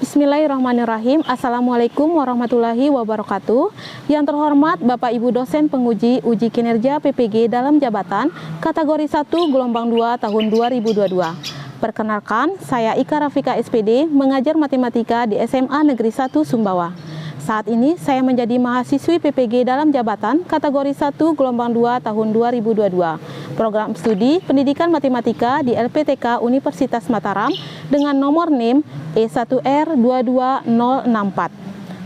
Bismillahirrahmanirrahim. Assalamualaikum warahmatullahi wabarakatuh. Yang terhormat Bapak Ibu dosen penguji uji kinerja PPG dalam jabatan kategori 1 gelombang 2 tahun 2022. Perkenalkan, saya Ika Rafika SPD, mengajar matematika di SMA Negeri 1 Sumbawa. Saat ini saya menjadi mahasiswi PPG dalam jabatan kategori 1 gelombang 2 tahun 2022. Program studi Pendidikan Matematika di LPTK Universitas Mataram dengan nomor NIM E1R22064.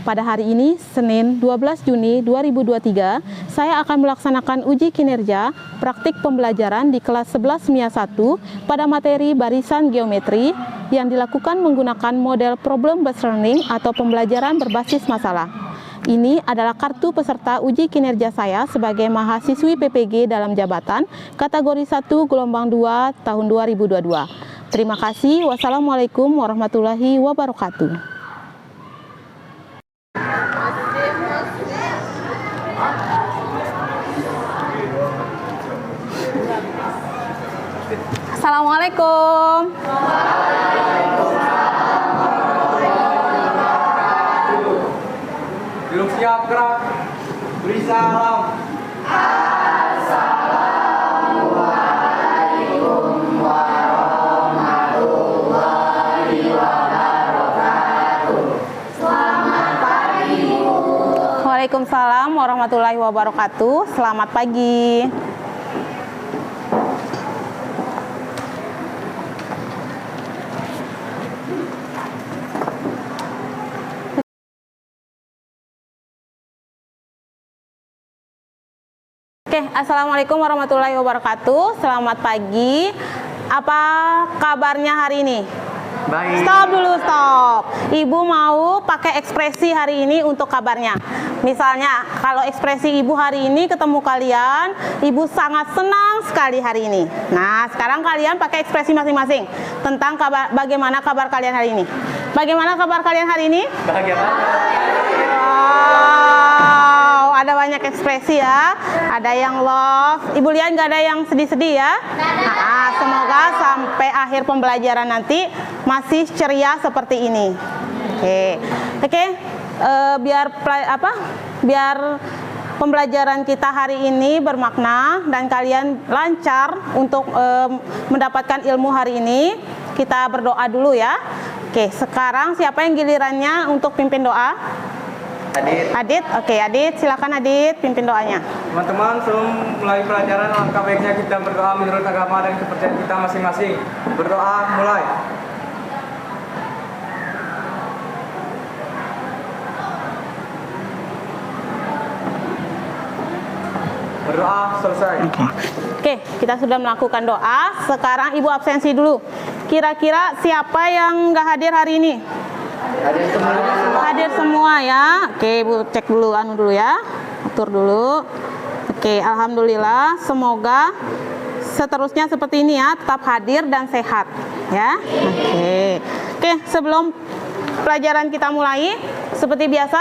Pada hari ini, Senin 12 Juni 2023, saya akan melaksanakan uji kinerja praktik pembelajaran di kelas 11 MIA 1 pada materi barisan geometri yang dilakukan menggunakan model problem based learning atau pembelajaran berbasis masalah. Ini adalah kartu peserta uji kinerja saya sebagai mahasiswi PPG dalam jabatan kategori 1 gelombang 2 tahun 2022. Terima kasih. Wassalamualaikum warahmatullahi wabarakatuh. Assalamualaikum. Belum siap gerak. Beri salam. Assalamualaikum warahmatullahi wabarakatuh. Selamat pagi, Bu. Waalaikumsalam warahmatullahi wabarakatuh. Selamat pagi. Oke, Assalamualaikum warahmatullahi wabarakatuh. Selamat pagi. Apa kabarnya hari ini? Baik. Stop dulu, stop. Ibu mau pakai ekspresi hari ini untuk kabarnya. Misalnya, kalau ekspresi Ibu hari ini ketemu kalian, Ibu sangat senang sekali hari ini. Nah, sekarang kalian pakai ekspresi masing-masing tentang bagaimana kabar kalian hari ini. Bagaimana kabar kalian hari ini? Bahagia banget. Wow, ada banyak ekspresi ya. Ada yang love. Ibu lihat nggak ada yang sedih-sedih ya? Nah, semoga sampai akhir pembelajaran nanti masih ceria seperti ini. Oke. Biar pembelajaran kita hari ini bermakna dan kalian lancar untuk mendapatkan ilmu hari ini, kita berdoa dulu ya. Oke, sekarang siapa yang gilirannya untuk pimpin doa? Adit, oke Adit, silakan Adit pimpin doanya. Teman-teman, sebelum mulai pelajaran, langkah baiknya kita berdoa menurut agama dan kepercayaan kita masing-masing. Berdoa, mulai. Berdoa, selesai. Oke, kita sudah melakukan doa. Sekarang Ibu absensi dulu. Kira-kira siapa yang nggak hadir hari ini? Hadir semua ya. Oke, Ibu cek dulu dulu ya. Atur dulu. Oke, alhamdulillah. Semoga seterusnya seperti ini ya, tetap hadir dan sehat ya. Oke, sebelum pelajaran kita mulai, seperti biasa,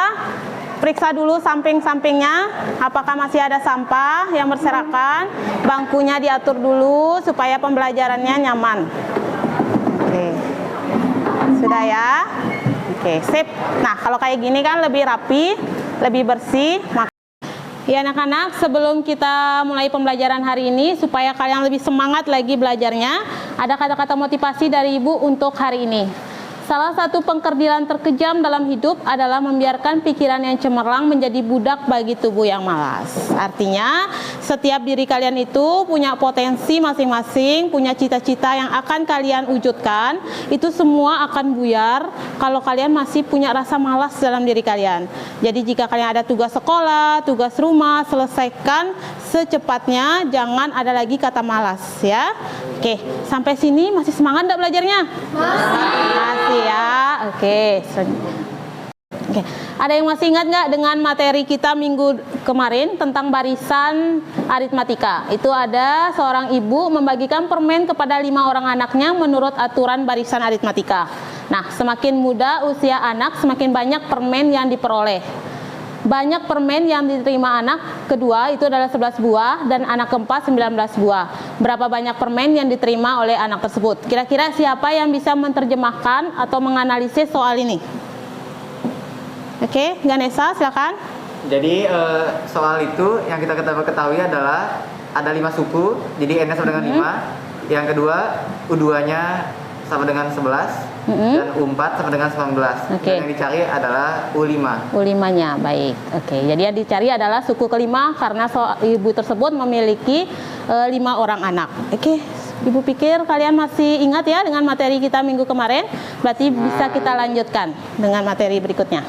periksa dulu samping-sampingnya, apakah masih ada sampah yang berserakan. Bangkunya diatur dulu supaya pembelajarannya nyaman. Oke, sudah ya. Oke, sip. Nah, kalau kayak gini kan lebih rapi, lebih bersih. Ya anak-anak, sebelum kita mulai pembelajaran hari ini, supaya kalian lebih semangat lagi belajarnya, ada kata-kata motivasi dari Ibu untuk hari ini. Salah satu pengkerdilan terkejam dalam hidup adalah membiarkan pikiran yang cemerlang menjadi budak bagi tubuh yang malas. Artinya, setiap diri kalian itu punya potensi masing-masing, punya cita-cita yang akan kalian wujudkan. Itu semua akan buyar kalau kalian masih punya rasa malas dalam diri kalian. Jadi jika kalian ada tugas sekolah, tugas rumah, selesaikan secepatnya, jangan ada lagi kata malas ya. Oke, sampai sini masih semangat enggak belajarnya? Masih ya. Oke. Ada yang masih ingat nggak dengan materi kita minggu kemarin tentang barisan aritmatika? Itu ada seorang ibu membagikan permen kepada 5 orang anaknya menurut aturan barisan aritmatika. Nah, semakin muda usia anak, semakin banyak permen yang diperoleh. banyak permen yang diterima anak kedua itu adalah 11 buah dan anak keempat 19 buah. Berapa banyak permen yang diterima oleh anak tersebut? Kira-kira siapa yang bisa menerjemahkan atau menganalisis soal ini? Oke, Ganesha silakan. Jadi soal itu yang kita ketahui adalah ada 5 suku, jadi N-nya sama dengan 5. Yang kedua, U2-nya sama dengan 11 dan U4 sama dengan 19. Dan yang dicari adalah U5. U5-nya, baik. Oke, jadi yang dicari adalah suku kelima karena ibu tersebut memiliki 5 orang anak. Oke, Ibu pikir kalian masih ingat ya dengan materi kita minggu kemarin? Berarti bisa kita lanjutkan dengan materi berikutnya.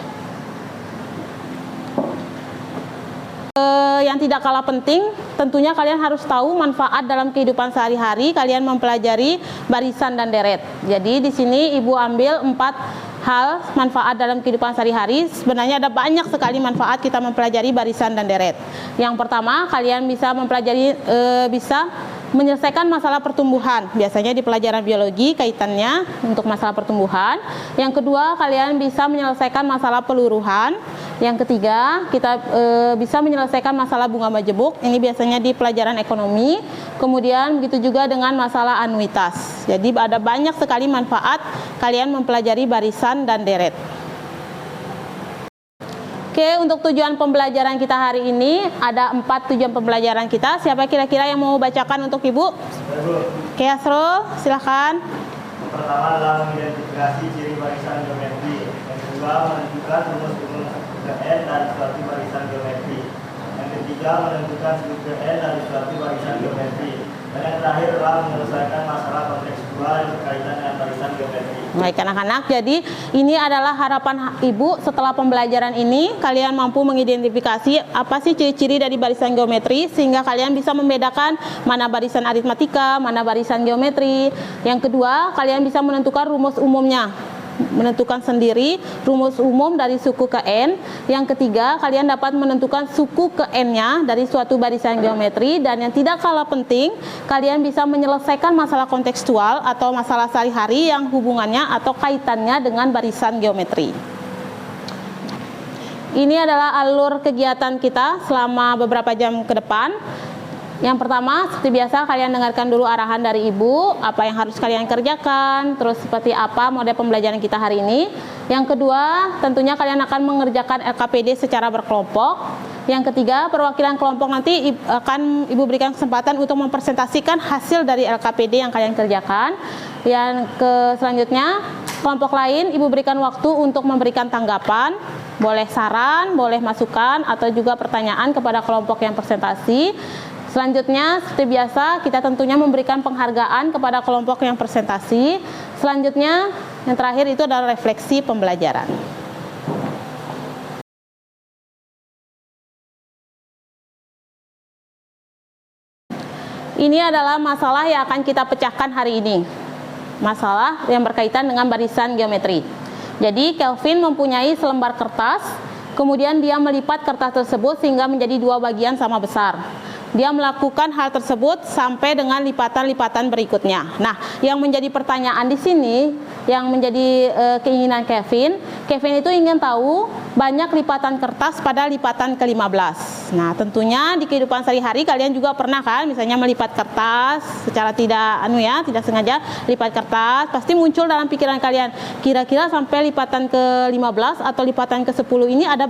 Yang tidak kalah penting, tentunya kalian harus tahu manfaat dalam kehidupan sehari-hari. Kalian mempelajari barisan dan deret. Jadi di sini Ibu ambil 4 hal manfaat dalam kehidupan sehari-hari. Sebenarnya ada banyak sekali manfaat kita mempelajari barisan dan deret. Yang pertama, kalian bisa mempelajari bisa menyelesaikan masalah pertumbuhan. Biasanya di pelajaran biologi kaitannya untuk masalah pertumbuhan. Yang kedua, kalian bisa menyelesaikan masalah peluruhan. Yang ketiga, kita bisa menyelesaikan masalah bunga majemuk. Ini biasanya di pelajaran ekonomi. Kemudian begitu juga dengan masalah anuitas. Jadi ada banyak sekali manfaat kalian mempelajari barisan dan deret. Oke, untuk tujuan pembelajaran kita hari ini ada 4 tujuan pembelajaran kita. Siapa kira-kira yang mau bacakan untuk Ibu? Oke, Asro, silahkan. Yang pertama adalah mengidentifikasi ciri barisan geometri. Yang kedua, menentukan rumus-rumus struktur N dari suatu barisan geometri. Yang ketiga, menentukan struktur N dari suatu barisan geometri. Dan yang terakhir adalah menyelesaikan masalah kontekstual yang berkaitan dengan barisan geometri. Baik anak-anak, jadi ini adalah harapan Ibu setelah pembelajaran ini kalian mampu mengidentifikasi apa sih ciri-ciri dari barisan geometri sehingga kalian bisa membedakan mana barisan aritmatika, mana barisan geometri. Yang kedua, kalian bisa menentukan rumus umumnya, menentukan sendiri rumus umum dari suku ke N. Yang ketiga, kalian dapat menentukan suku ke N-nya dari suatu barisan geometri. Dan yang tidak kalah penting, kalian bisa menyelesaikan masalah kontekstual atau masalah sehari-hari yang hubungannya atau kaitannya dengan barisan geometri. Ini adalah alur kegiatan kita selama beberapa jam ke depan. Yang pertama, seperti biasa kalian dengarkan dulu arahan dari Ibu, apa yang harus kalian kerjakan, terus seperti apa model pembelajaran kita hari ini. Yang kedua, tentunya kalian akan mengerjakan LKPD secara berkelompok. Yang ketiga, perwakilan kelompok nanti akan Ibu berikan kesempatan untuk mempresentasikan hasil dari LKPD yang kalian kerjakan. Yang selanjutnya, kelompok lain Ibu berikan waktu untuk memberikan tanggapan, boleh saran, boleh masukan, atau juga pertanyaan kepada kelompok yang presentasi. Selanjutnya, seperti biasa, kita tentunya memberikan penghargaan kepada kelompok yang presentasi. Selanjutnya, yang terakhir itu adalah refleksi pembelajaran. Ini adalah masalah yang akan kita pecahkan hari ini. Masalah yang berkaitan dengan barisan geometri. Jadi, Kelvin mempunyai selembar kertas, kemudian dia melipat kertas tersebut sehingga menjadi 2 bagian sama besar. Dia melakukan hal tersebut sampai dengan lipatan-lipatan berikutnya. Nah, yang menjadi pertanyaan di sini, yang menjadi keinginan Kevin itu ingin tahu banyak lipatan kertas pada lipatan ke-15. Nah, tentunya di kehidupan sehari-hari kalian juga pernah kan, misalnya melipat kertas secara tidak tidak sengaja lipat kertas, pasti muncul dalam pikiran kalian, kira-kira sampai lipatan ke-15 atau lipatan ke-10 ini ada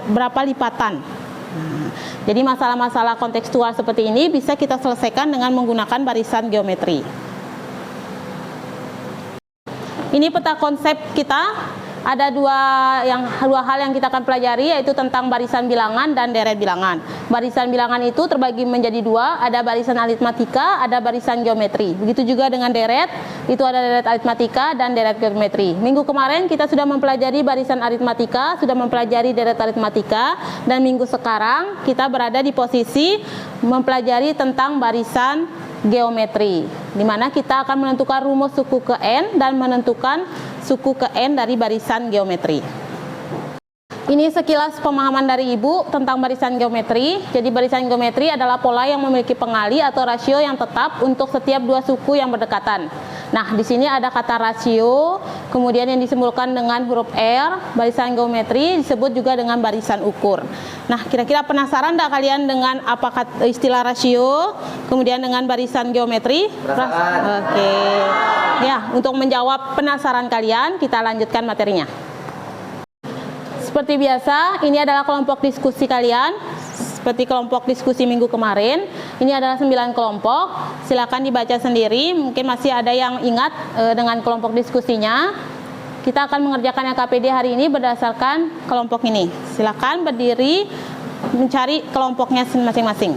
berapa lipatan. Jadi masalah-masalah kontekstual seperti ini bisa kita selesaikan dengan menggunakan barisan geometri. Ini peta konsep kita. Ada dua hal yang kita akan pelajari, yaitu tentang barisan bilangan dan deret bilangan. Barisan bilangan itu terbagi menjadi 2, ada barisan aritmatika, ada barisan geometri. Begitu juga dengan deret, itu ada deret aritmatika dan deret geometri. Minggu kemarin kita sudah mempelajari barisan aritmatika, sudah mempelajari deret aritmatika, dan minggu sekarang kita berada di posisi mempelajari tentang barisan geometri, di mana kita akan menentukan rumus suku ke N dan menentukan suku ke N dari barisan geometri. Ini sekilas pemahaman dari Ibu tentang barisan geometri. Jadi barisan geometri adalah pola yang memiliki pengali atau rasio yang tetap untuk setiap 2 suku yang berdekatan. Nah, di sini ada kata rasio, kemudian yang disimbolkan dengan huruf R, barisan geometri disebut juga dengan barisan ukur. Nah, kira-kira penasaran enggak kalian dengan apa istilah rasio, kemudian dengan barisan geometri? Penasaran. Oke. Ya, untuk menjawab penasaran kalian, kita lanjutkan materinya. Seperti biasa, ini adalah kelompok diskusi kalian. Seperti kelompok diskusi minggu kemarin, ini adalah 9 kelompok. Silakan dibaca sendiri, mungkin masih ada yang ingat dengan kelompok diskusinya. Kita akan mengerjakan LKPD hari ini berdasarkan kelompok ini. Silakan berdiri mencari kelompoknya masing-masing.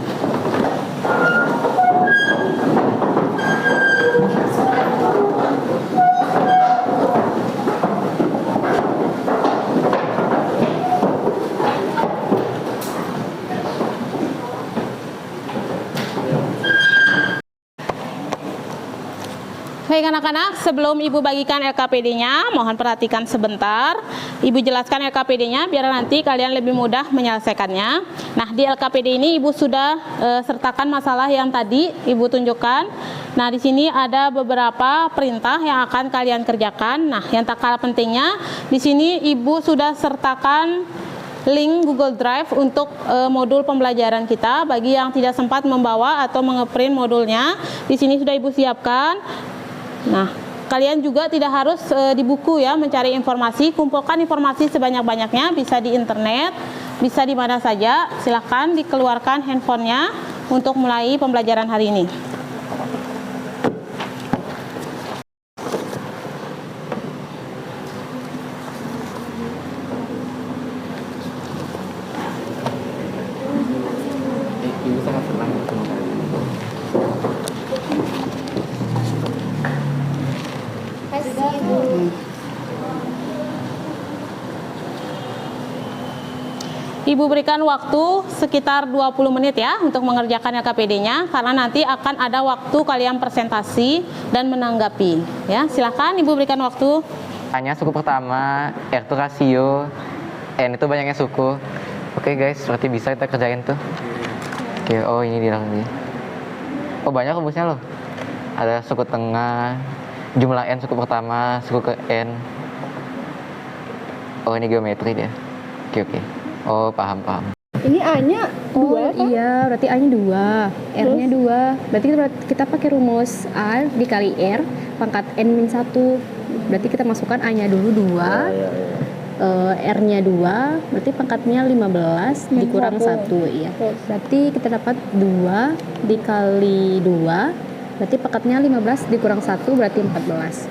Baik anak-anak, sebelum Ibu bagikan LKPD-nya, mohon perhatikan sebentar. Ibu jelaskan LKPD-nya biar nanti kalian lebih mudah menyelesaikannya. Nah, di LKPD ini Ibu sudah sertakan masalah yang tadi Ibu tunjukkan. Nah, di sini ada beberapa perintah yang akan kalian kerjakan. Nah, yang tak kalah pentingnya, di sini Ibu sudah sertakan link Google Drive untuk modul pembelajaran kita. Bagi yang tidak sempat membawa atau mengeprint modulnya, di sini sudah Ibu siapkan. Nah, kalian juga tidak harus di buku ya mencari informasi, kumpulkan informasi sebanyak-banyaknya, bisa di internet, bisa di mana saja. Silakan dikeluarkan handphonenya untuk mulai pembelajaran hari ini. Ibu sangat senang bertemu kalian. Ibu berikan waktu sekitar 20 menit ya untuk mengerjakan LKPD-nya, karena nanti akan ada waktu kalian presentasi dan menanggapi. Ya, silakan Ibu berikan waktu. Hanya suku pertama, R itu rasio, N itu banyaknya suku. Oke guys, berarti bisa kita kerjain tuh. Oke, oh ini di dalam ini. Oh banyak rumusnya loh. Ada suku tengah, jumlah N suku pertama, suku ke N. Oh ini geometri dia. Oke. Oh paham. Ini A-nya 2 kan? Iya, berarti A-nya 2, R-nya 2. Berarti kita pakai rumus A dikali R pangkat N-1. Berarti kita masukkan A-nya dulu 2, R-nya 2, berarti pangkatnya 15 dikurang 1. Iya. Berarti kita dapat 2 dikali 2, berarti pangkatnya 15 dikurang 1, berarti 14.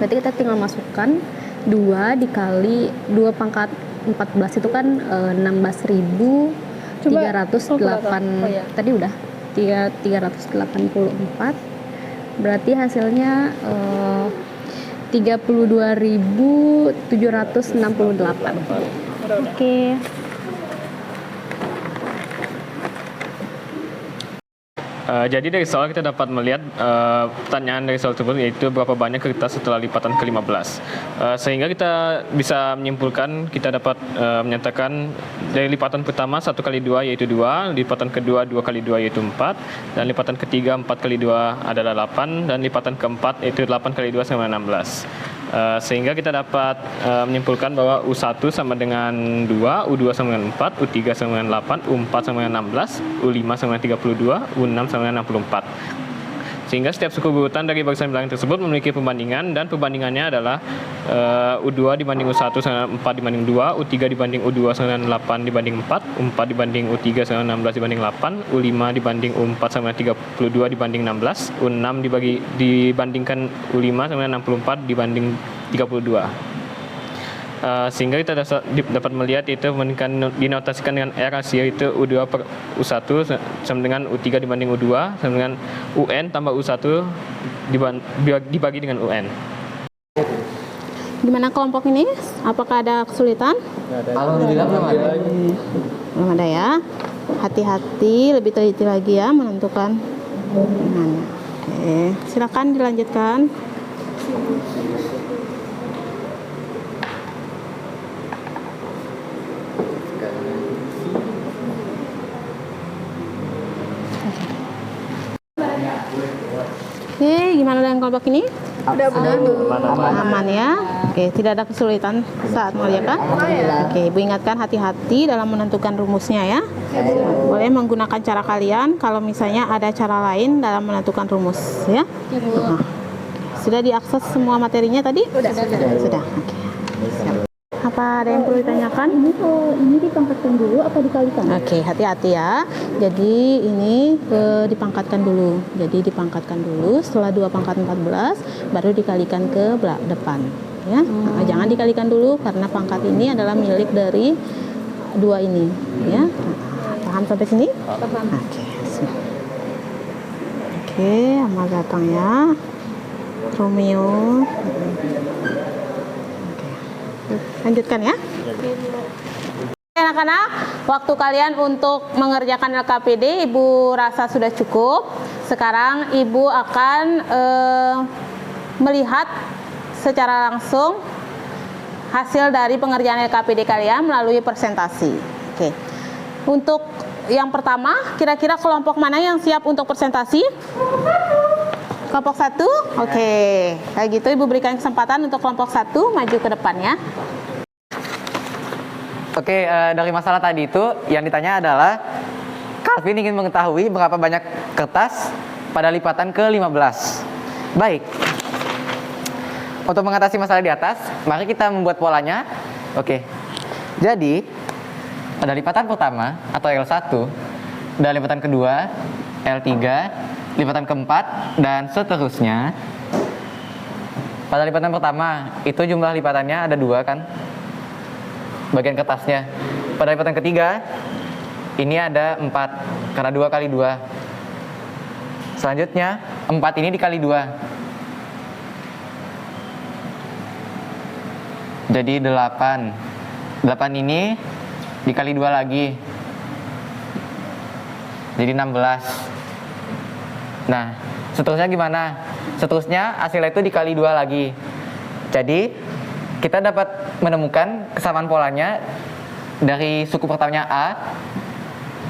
Berarti kita tinggal masukkan 2 dikali 2 pangkat 14 itu kan 16.308. Tadi udah 384. Berarti hasilnya 32.768. Oke. Jadi dari soal kita dapat melihat pertanyaan dari soal tersebut, yaitu berapa banyak kertas setelah lipatan ke-15. Sehingga kita bisa menyimpulkan, kita dapat menyatakan dari lipatan pertama 1 kali 2 yaitu 2, lipatan kedua 2 kali 2 yaitu 4, dan lipatan ketiga 4 kali 2 adalah 8, dan lipatan keempat yaitu 8 kali 2 sama 16. Sehingga kita dapat menyimpulkan bahwa U1 sama dengan 2, U2 sama dengan 4, U3 sama dengan 8, U4 sama dengan 16, U5 sama dengan 32, U6 sama dengan 64. Sehingga setiap suku berurutan dari barisan bilangan tersebut memiliki perbandingan, dan perbandingannya adalah U2 dibanding U1 sama 4 dibanding 2, U3 dibanding U2 sama 8 dibanding 4, U4 dibanding U3 sama 16 dibanding 8, U5 dibanding U4 sama 32 dibanding 16, U6 dibandingkan U5 sama 64 dibanding 32. Sehingga kita dapat melihat itu dinotasikan dengan R rasio itu U2 per U1 sama dengan U3 dibanding U2 sama dengan UN tambah U1 dibagi dengan UN. Gimana kelompok ini? Apakah ada kesulitan? Alhamdulillah belum ada. Belum ada ya. Hati-hati, lebih teliti lagi ya menentukan mana. Oke, silakan dilanjutkan. Oke, gimana dengan kelompok ini? Aman ya. Oke, tidak ada kesulitan saat mengerjakan. Oke, Ibu ingatkan hati-hati dalam menentukan rumusnya ya. Boleh menggunakan cara kalian kalau misalnya ada cara lain dalam menentukan rumus ya. Nah, sudah diakses semua materinya tadi? Sudah. Oke. Siap. Apa ada yang perlu ditanyakan? Ini dipangkatkan dulu apa dikalikan? Oke, hati-hati ya. Jadi ini dipangkatkan dulu. Jadi dipangkatkan dulu. Setelah 2 pangkat 14, baru dikalikan ke depan. Ya, Nah, jangan dikalikan dulu karena pangkat ini adalah milik dari 2 ini. Ya, paham sampai sini? Paham. Oke, siap. Oke, Amal datang ya. Romeo. Lanjutkan ya. Anak-anak, waktu kalian untuk mengerjakan LKPD Ibu rasa sudah cukup. Sekarang Ibu akan melihat secara langsung hasil dari pengerjaan LKPD kalian melalui presentasi. Oke. Untuk yang pertama, kira-kira kelompok mana yang siap untuk presentasi? Kelompok 1? Oke. Kayak gitu Ibu berikan kesempatan untuk kelompok 1 maju ke depan ya. Oke, dari masalah tadi itu yang ditanya adalah Calvin ingin mengetahui berapa banyak kertas pada lipatan ke-15. Baik. Untuk mengatasi masalah di atas, mari kita membuat polanya. Oke. Jadi, pada lipatan pertama atau L1, dan lipatan kedua, L3, lipatan keempat, dan seterusnya. Pada lipatan pertama, itu jumlah lipatannya ada 2 kan? Bagian kertasnya. Pada lipatan ketiga, ini ada 4, karena 2 kali 2. Selanjutnya, 4 ini dikali 2. Jadi 8. 8 ini dikali 2 lagi. Jadi 16. Nah, seterusnya gimana? Seterusnya hasilnya itu dikali 2 lagi. Jadi kita dapat menemukan kesamaan polanya dari suku pertamanya A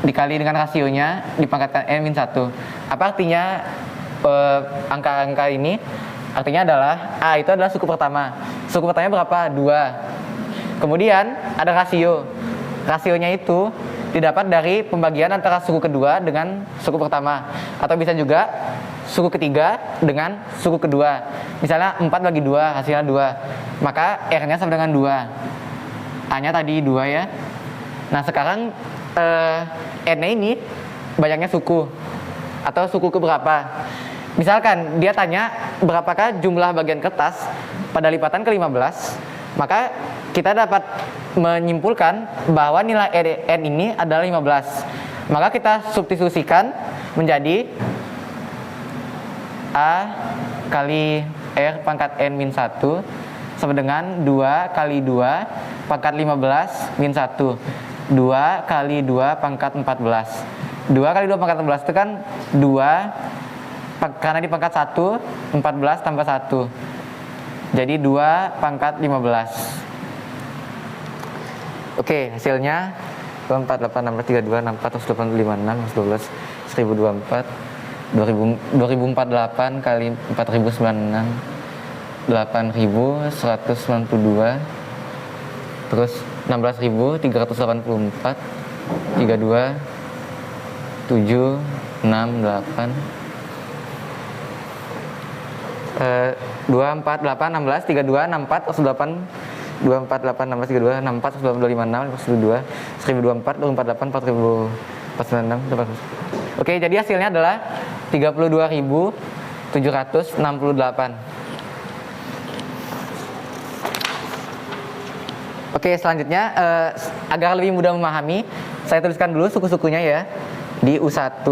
dikali dengan rasionya dipangkatkan N-1. Apa artinya angka-angka ini? Artinya adalah A itu adalah suku pertama. Suku pertamanya berapa? 2. Kemudian ada rasio. Rasionya itu didapat dari pembagian antara suku kedua dengan suku pertama. Atau bisa juga suku ketiga dengan suku kedua. Misalnya 4 bagi 2, hasilnya 2. Maka R-nya sama dengan 2. A-nya tadi 2 ya. Nah sekarang N-nya ini banyaknya suku. Atau suku keberapa. Misalkan dia tanya berapakah jumlah bagian kertas pada lipatan ke-15. Maka kita dapat menyimpulkan bahwa nilai N ini adalah 15. Maka kita substitusikan menjadi A kali R pangkat N-1 sama dengan 2 kali 2 pangkat 15 min 1. 2 kali 2 pangkat 14. 2 kali 2 pangkat 14 itu kan 2, karena di pangkat 1, 14 tambah 1. Jadi 2 pangkat 15. Oke, hasilnya 24, 8, 16, 32, 64, 185, 6, 12, 2024 kali 4096, 8192, terus 16.384, 32, 7, 6, 8, 2, 4, 8, 16, 32, 64, 8, 2, 4, 8, 16, 32, 64, 185, 6, 52, 24, 2024, 4096, 800. Oke, jadi hasilnya adalah 32.768. Oke, selanjutnya agar lebih mudah memahami, saya tuliskan dulu suku-sukunya ya. Di U1,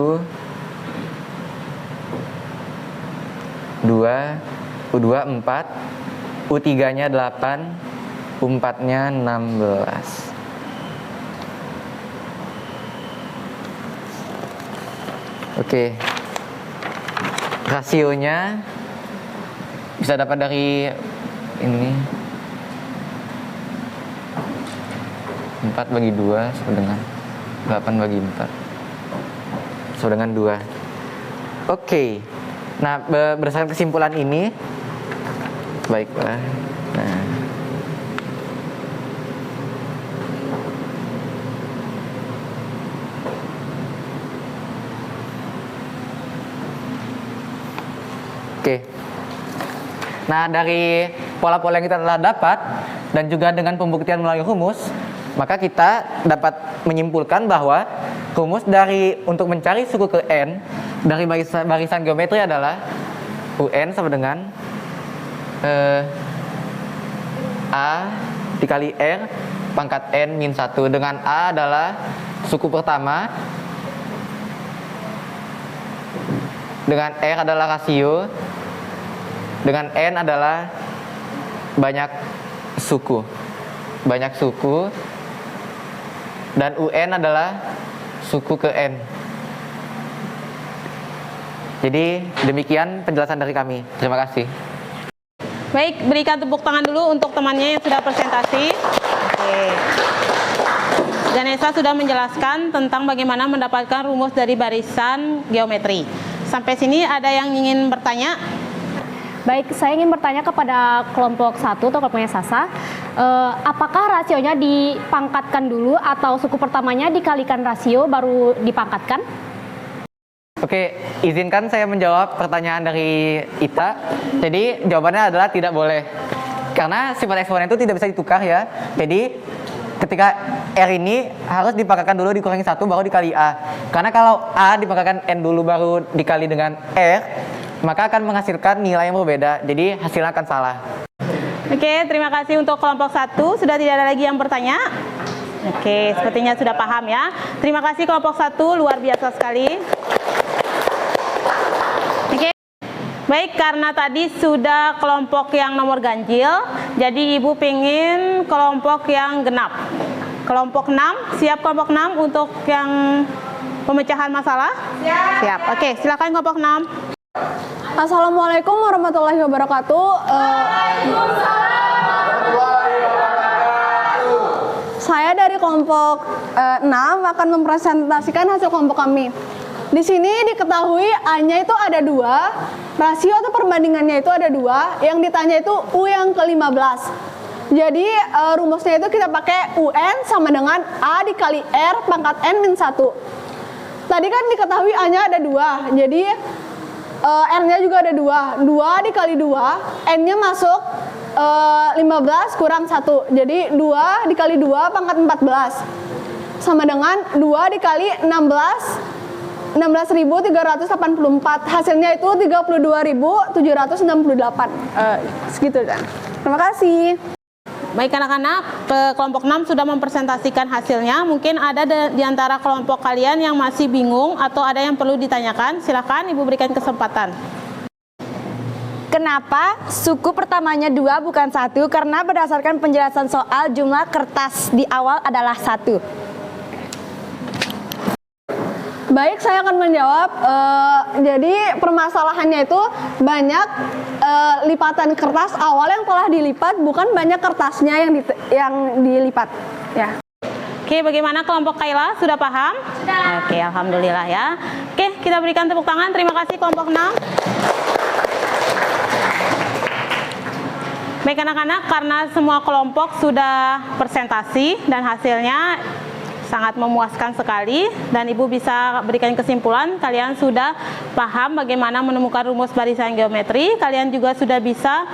2, U2 4, U3-nya 8, U4-nya 16. Oke. Rasionya bisa dapat dari ini 4 bagi 2 sama dengan 8 bagi 4 sama dengan 2. Oke. Nah, berdasarkan kesimpulan ini, baiklah. Nah, oke. Nah, dari pola-pola yang kita telah dapat dan juga dengan pembuktian melalui rumus, maka kita dapat menyimpulkan bahwa rumus untuk mencari suku ke n dari barisan geometri adalah UN sama dengan A dikali R pangkat N min 1, dengan A adalah suku pertama, dengan R adalah rasio, dengan N adalah banyak suku, dan UN adalah suku ke N. Jadi demikian penjelasan dari kami. Terima kasih. Baik, berikan tepuk tangan dulu untuk temannya yang sudah presentasi. Oke. Ganesha sudah menjelaskan tentang bagaimana mendapatkan rumus dari barisan geometri. Sampai sini ada yang ingin bertanya? Baik, saya ingin bertanya kepada kelompok 1 atau kelompoknya Sasa, apakah rasionya dipangkatkan dulu atau suku pertamanya dikalikan rasio baru dipangkatkan? Oke, izinkan saya menjawab pertanyaan dari Ita. Jadi jawabannya adalah tidak boleh. Karena sifat eksponen itu tidak bisa ditukar ya. Jadi ketika R ini harus dipangkatkan dulu dikurangi 1 baru dikali A. Karena kalau A dipangkatkan N dulu baru dikali dengan R, maka akan menghasilkan nilai yang berbeda. Jadi hasilnya akan salah. Oke, terima kasih untuk kelompok 1. Sudah tidak ada lagi yang bertanya? Oke, sepertinya sudah paham ya. Terima kasih kelompok 1, luar biasa sekali. Oke, baik, karena tadi sudah kelompok yang nomor ganjil, jadi Ibu pengen kelompok yang genap. Kelompok 6, siap kelompok 6 untuk yang pemecahan masalah? Siap. Oke, silakan kelompok 6. Assalamualaikum warahmatullahi wabarakatuh. Saya dari kelompok 6 akan mempresentasikan hasil kelompok kami. Di sini diketahui A-nya itu ada 2, rasio atau perbandingannya itu ada 2, yang ditanya itu U yang ke-15. Jadi rumusnya itu kita pakai UN sama dengan A dikali R pangkat N min 1. Tadi kan diketahui A-nya ada 2, jadi R-nya juga ada 2. 2 dikali 2, N-nya masuk 15 kurang 1. Jadi 2 dikali 2 pangkat 14. Sama dengan 2 dikali 16.384. Hasilnya itu 32.768. Segitu kan. Terima kasih. Baik anak-anak, kelompok 6 sudah mempresentasikan hasilnya. Mungkin ada di antara kelompok kalian yang masih bingung atau ada yang perlu ditanyakan. Silakan Ibu berikan kesempatan. Kenapa suku pertamanya 2 bukan 1? Karena berdasarkan penjelasan soal jumlah kertas di awal adalah 1. Baik, saya akan menjawab. Jadi permasalahannya itu banyak lipatan kertas awal yang telah dilipat, bukan banyak kertasnya yang dilipat. Ya. Oke, bagaimana kelompok Kaila? Sudah paham? Sudah. Oke, alhamdulillah ya. Oke, kita berikan tepuk tangan. Terima kasih kelompok 6. Baik anak-anak, karena semua kelompok sudah presentasi dan hasilnya sangat memuaskan sekali, dan Ibu bisa berikan kesimpulan kalian sudah paham bagaimana menemukan rumus barisan geometri, kalian juga sudah bisa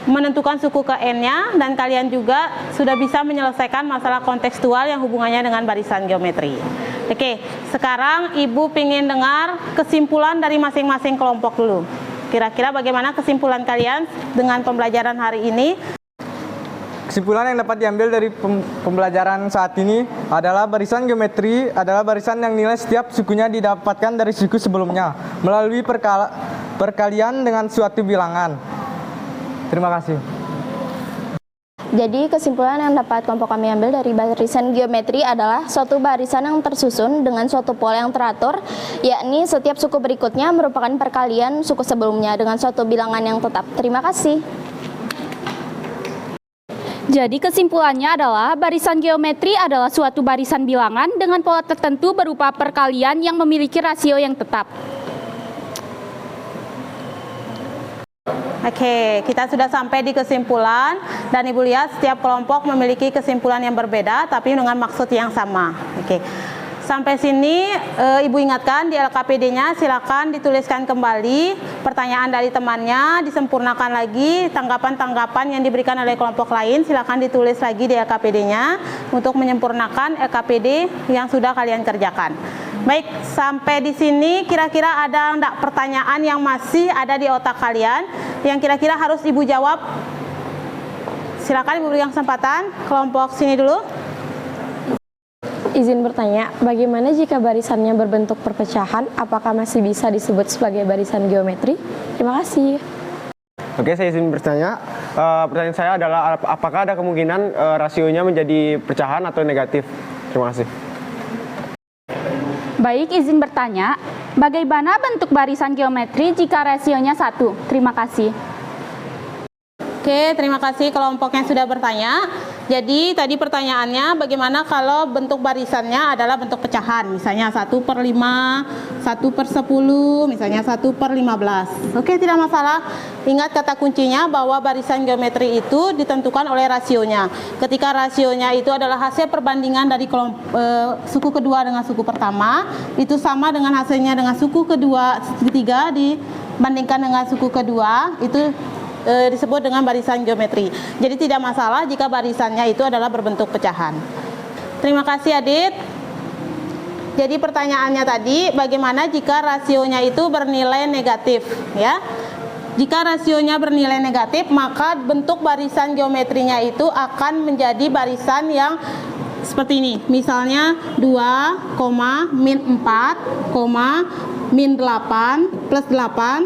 menentukan suku ke N-nya, dan kalian juga sudah bisa menyelesaikan masalah kontekstual yang hubungannya dengan barisan geometri. Oke, sekarang Ibu ingin dengar kesimpulan dari masing-masing kelompok dulu. Kira-kira bagaimana kesimpulan kalian dengan pembelajaran hari ini? Kesimpulan yang dapat diambil dari pembelajaran saat ini adalah barisan geometri adalah barisan yang nilai setiap sukunya didapatkan dari suku sebelumnya melalui perkalian dengan suatu bilangan. Terima kasih. Jadi kesimpulan yang dapat kelompok kami ambil dari barisan geometri adalah suatu barisan yang tersusun dengan suatu pola yang teratur, yakni setiap suku berikutnya merupakan perkalian suku sebelumnya dengan suatu bilangan yang tetap. Terima kasih. Jadi kesimpulannya adalah barisan geometri adalah suatu barisan bilangan dengan pola tertentu berupa perkalian yang memiliki rasio yang tetap. Oke, kita sudah sampai di kesimpulan dan Ibu lihat setiap kelompok memiliki kesimpulan yang berbeda tapi dengan maksud yang sama. Oke. Sampai sini Ibu ingatkan di LKPD-nya silakan dituliskan kembali pertanyaan dari temannya, disempurnakan lagi tanggapan-tanggapan yang diberikan oleh kelompok lain silakan ditulis lagi di LKPD-nya untuk menyempurnakan LKPD yang sudah kalian kerjakan. Baik, sampai di sini kira-kira ada enggak pertanyaan yang masih ada di otak kalian yang kira-kira harus Ibu jawab? Silakan Ibu berikan kesempatan. Kelompok sini dulu. Izin bertanya, bagaimana jika barisannya berbentuk perpecahan? Apakah masih bisa disebut sebagai barisan geometri? Terima kasih. Oke, saya izin bertanya. Pertanyaan saya adalah apakah ada kemungkinan rasionya menjadi pecahan atau negatif? Terima kasih. Baik, izin bertanya, bagaimana bentuk barisan geometri jika rasionya 1? Terima kasih. Oke, terima kasih kelompok yang sudah bertanya. Jadi tadi pertanyaannya bagaimana kalau bentuk barisannya adalah bentuk pecahan, misalnya 1/5, 1/10, misalnya 1/15. Oke, tidak masalah. Ingat kata kuncinya bahwa barisan geometri itu ditentukan oleh rasionya. Ketika rasionya itu adalah hasil perbandingan dari suku kedua dengan suku pertama, itu sama dengan hasilnya dengan suku ketiga dibandingkan dengan suku kedua, itu disebut dengan barisan geometri. Jadi tidak masalah jika barisannya itu adalah berbentuk pecahan. Terima kasih Adit. Jadi pertanyaannya tadi, bagaimana jika rasionya itu bernilai negatif, ya? Jika rasionya bernilai negatif, maka bentuk barisan geometrinya itu akan menjadi barisan yang seperti ini. Misalnya 2, -4, -8 plus 8,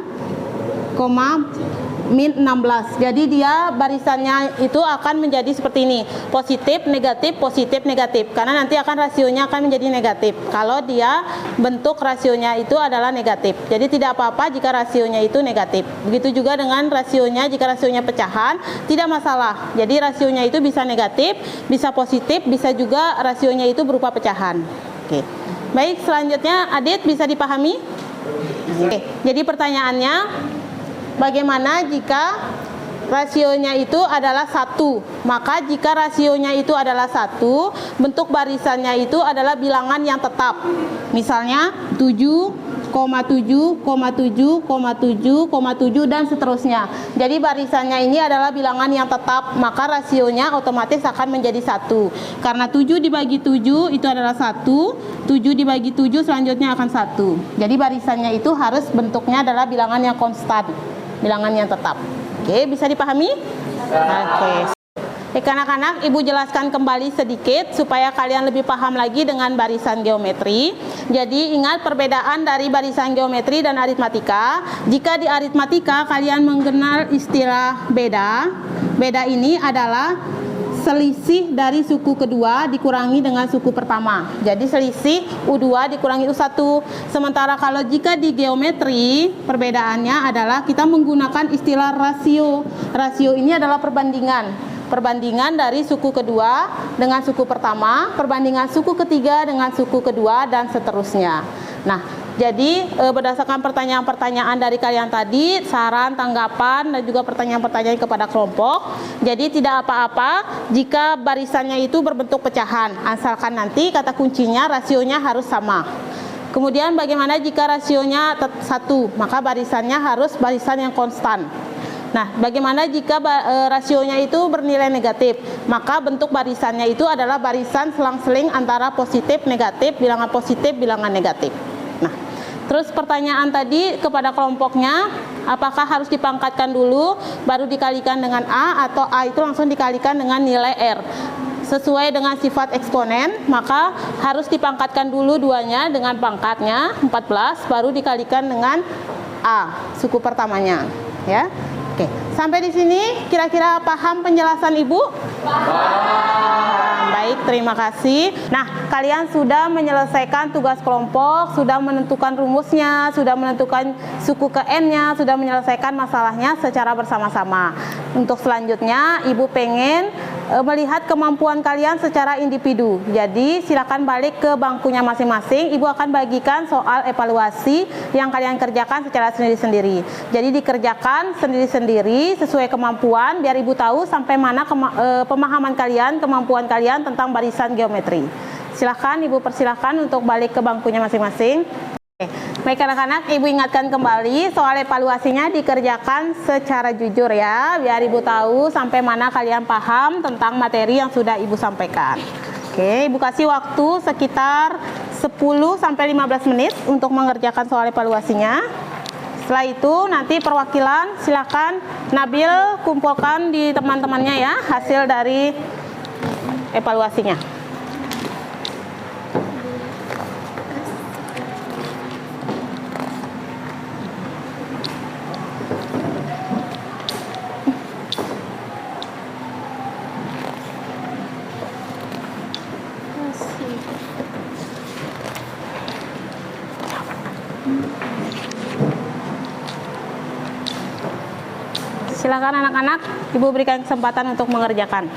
-16. Jadi dia barisannya itu akan menjadi seperti ini. Positif, negatif, positif, negatif. Karena nanti akan rasionya akan menjadi negatif. Kalau dia bentuk rasionya itu adalah negatif. Jadi tidak apa-apa jika rasionya itu negatif. Begitu juga dengan rasionya, jika rasionya pecahan, tidak masalah. Jadi rasionya itu bisa negatif, bisa positif, bisa juga rasionya itu berupa pecahan. Oke. Baik, selanjutnya Adit bisa dipahami? Oke. Jadi pertanyaannya, bagaimana jika rasionya itu adalah 1? Maka jika rasionya itu adalah 1, bentuk barisannya itu adalah bilangan yang tetap. Misalnya 7,7,7,7,7 dan seterusnya. Jadi barisannya ini adalah bilangan yang tetap, maka rasionya otomatis akan menjadi 1. Karena 7 dibagi 7 itu adalah 1, 7 dibagi 7 selanjutnya akan 1. Jadi barisannya itu harus bentuknya adalah bilangan yang konstan, bilangan yang tetap. Oke, bisa dipahami? Oke. Anak-anak, Ibu jelaskan kembali sedikit supaya kalian lebih paham lagi dengan barisan geometri. Jadi ingat perbedaan dari barisan geometri dan aritmatika. Jika di aritmatika kalian mengenal istilah beda. Beda ini adalah selisih dari suku kedua dikurangi dengan suku pertama. Jadi selisih U2 dikurangi U1. Sementara kalau jika di geometri, perbedaannya adalah kita menggunakan istilah rasio. Rasio ini adalah perbandingan. Perbandingan dari suku kedua dengan suku pertama, perbandingan suku ketiga dengan suku kedua, dan seterusnya. Nah, jadi berdasarkan pertanyaan-pertanyaan dari kalian tadi, saran, tanggapan, dan juga pertanyaan-pertanyaan kepada kelompok, jadi tidak apa-apa jika barisannya itu berbentuk pecahan, asalkan nanti kata kuncinya rasionya harus sama. Kemudian bagaimana jika rasionya 1, maka barisannya harus barisan yang konstan. Nah, bagaimana jika rasionya itu bernilai negatif? Maka bentuk barisannya itu adalah barisan selang-seling antara positif, negatif, bilangan positif, bilangan negatif. Nah, terus pertanyaan tadi kepada kelompoknya, apakah harus dipangkatkan dulu baru dikalikan dengan A, atau A itu langsung dikalikan dengan nilai R? Sesuai dengan sifat eksponen, maka harus dipangkatkan dulu duanya dengan pangkatnya 14, baru dikalikan dengan A, suku pertamanya, ya. Oke, sampai di sini kira-kira paham penjelasan Ibu? Paham. Baik, terima kasih. Nah, kalian sudah menyelesaikan tugas kelompok, sudah menentukan rumusnya, sudah menentukan suku ke N-nya, sudah menyelesaikan masalahnya secara bersama-sama. Untuk selanjutnya, Ibu pengen melihat kemampuan kalian secara individu. Jadi silakan balik ke bangkunya masing-masing. Ibu akan bagikan soal evaluasi yang kalian kerjakan secara sendiri-sendiri. Jadi dikerjakan sendiri-sendiri sesuai kemampuan biar Ibu tahu sampai mana pemahaman kalian, kemampuan kalian tentang barisan geometri. Silakan Ibu persilahkan untuk balik ke bangkunya masing-masing. Baik anak-anak, Ibu ingatkan kembali soal evaluasinya dikerjakan secara jujur ya, biar Ibu tahu sampai mana kalian paham tentang materi yang sudah Ibu sampaikan. Oke, Ibu kasih waktu sekitar 10-15 menit untuk mengerjakan soal evaluasinya. Setelah itu nanti perwakilan silakan Nabil kumpulkan di teman-temannya ya hasil dari evaluasinya. Silakan anak-anak, Ibu berikan kesempatan untuk mengerjakan.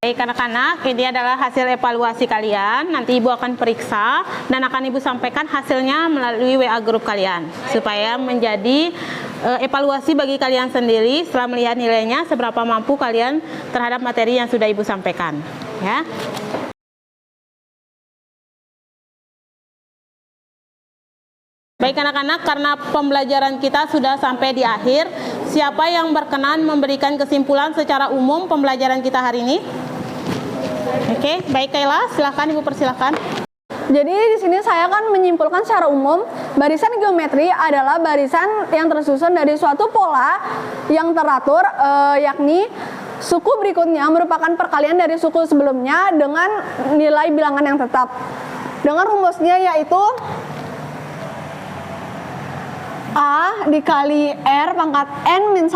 Baik anak-anak, ini adalah hasil evaluasi kalian. Nanti Ibu akan periksa dan akan Ibu sampaikan hasilnya melalui WA grup kalian supaya menjadi evaluasi bagi kalian sendiri setelah melihat nilainya seberapa mampu kalian terhadap materi yang sudah Ibu sampaikan ya. Baik anak-anak, karena pembelajaran kita sudah sampai di akhir, siapa yang berkenan memberikan kesimpulan secara umum pembelajaran kita hari ini? Oke, baik Kayla, silakan Ibu persilahkan. Jadi di sini saya akan menyimpulkan secara umum, barisan geometri adalah barisan yang tersusun dari suatu pola yang teratur, yakni suku berikutnya merupakan perkalian dari suku sebelumnya dengan nilai bilangan yang tetap. Dengan rumusnya yaitu A dikali R pangkat N-1.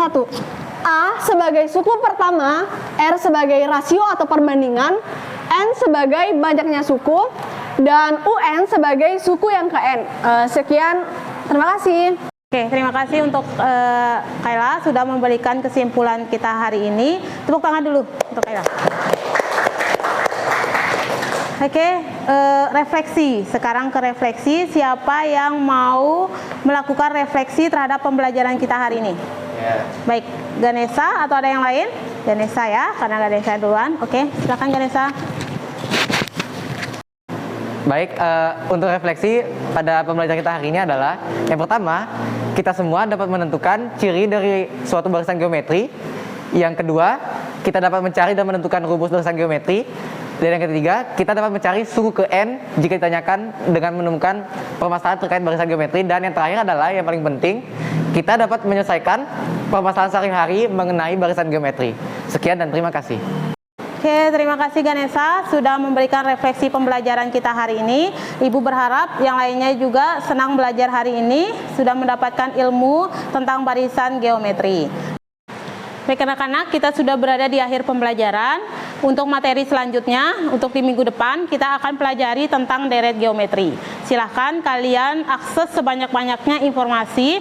A sebagai suku pertama, R sebagai rasio atau perbandingan, N sebagai banyaknya suku, dan UN sebagai suku yang ke N. Sekian, terima kasih. Oke, terima kasih untuk Kayla sudah memberikan kesimpulan kita hari ini. Tepuk tangan dulu untuk Kayla. Oke, refleksi. Sekarang ke refleksi. Siapa yang mau melakukan refleksi terhadap pembelajaran kita hari ini? Baik, Ganesha atau ada yang lain? Ganesha ya, karena Ganesha duluan. Oke, silakan Ganesha. Baik, untuk refleksi pada pembelajaran kita hari ini adalah yang pertama, kita semua dapat menentukan ciri dari suatu barisan geometri. Yang kedua, kita dapat mencari dan menentukan rumus barisan geometri. Dan yang ketiga, kita dapat mencari suku ke N jika ditanyakan dengan menemukan permasalahan terkait barisan geometri. Dan yang terakhir adalah yang paling penting, kita dapat menyelesaikan permasalahan sehari-hari mengenai barisan geometri. Sekian dan terima kasih. Oke, terima kasih Ganesha sudah memberikan refleksi pembelajaran kita hari ini. Ibu berharap yang lainnya juga senang belajar hari ini, sudah mendapatkan ilmu tentang barisan geometri. Baik anak-anak, kita sudah berada di akhir pembelajaran. Untuk materi selanjutnya, untuk di minggu depan, kita akan pelajari tentang deret geometri. Silahkan kalian akses sebanyak-banyaknya informasi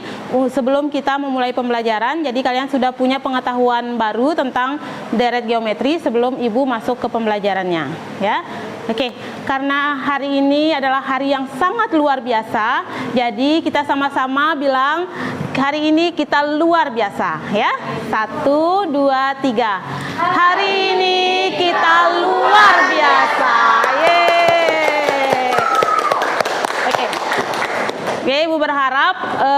sebelum kita memulai pembelajaran. Jadi kalian sudah punya pengetahuan baru tentang deret geometri sebelum Ibu masuk ke pembelajarannya. Ya. Oke, karena hari ini adalah hari yang sangat luar biasa, jadi kita sama-sama bilang hari ini kita luar biasa ya. 1, 2, 3. Hari ini kita luar biasa. Yeay. Oke, Ibu berharap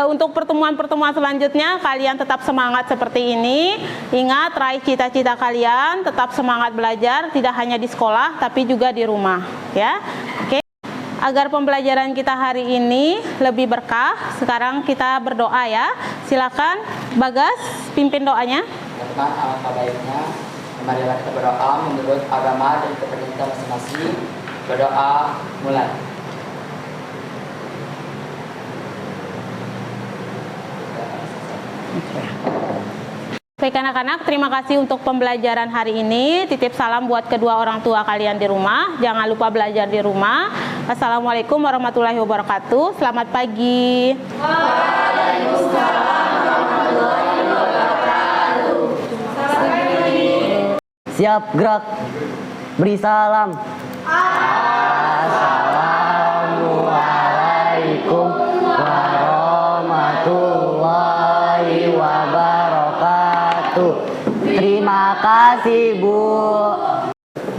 untuk pertemuan-pertemuan selanjutnya kalian tetap semangat seperti ini. Ingat, raih cita-cita kalian, tetap semangat belajar, tidak hanya di sekolah tapi juga di rumah ya. Oke. Agar pembelajaran kita hari ini lebih berkah, sekarang kita berdoa ya. Silakan Bagas pimpin doanya. Teman-teman, alangkah baiknya marilah kita berdoa menurut agama dan kepercayaan kita masing-masing. Berdoa mulai. Baik anak-anak, terima kasih untuk pembelajaran hari ini. Titip salam buat kedua orang tua kalian di rumah. Jangan lupa belajar di rumah. Assalamualaikum warahmatullahi wabarakatuh. Selamat pagi. Waalaikumsalam warahmatullahi wabarakatuh. Siap, gerak. Beri salam. Assalamualaikum warahmatullahi wabarakatuh. Terima kasih, Bu.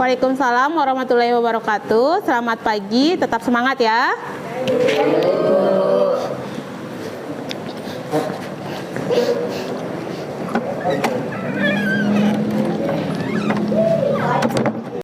Waalaikumsalam warahmatullahi wabarakatuh. Selamat pagi, tetap semangat ya.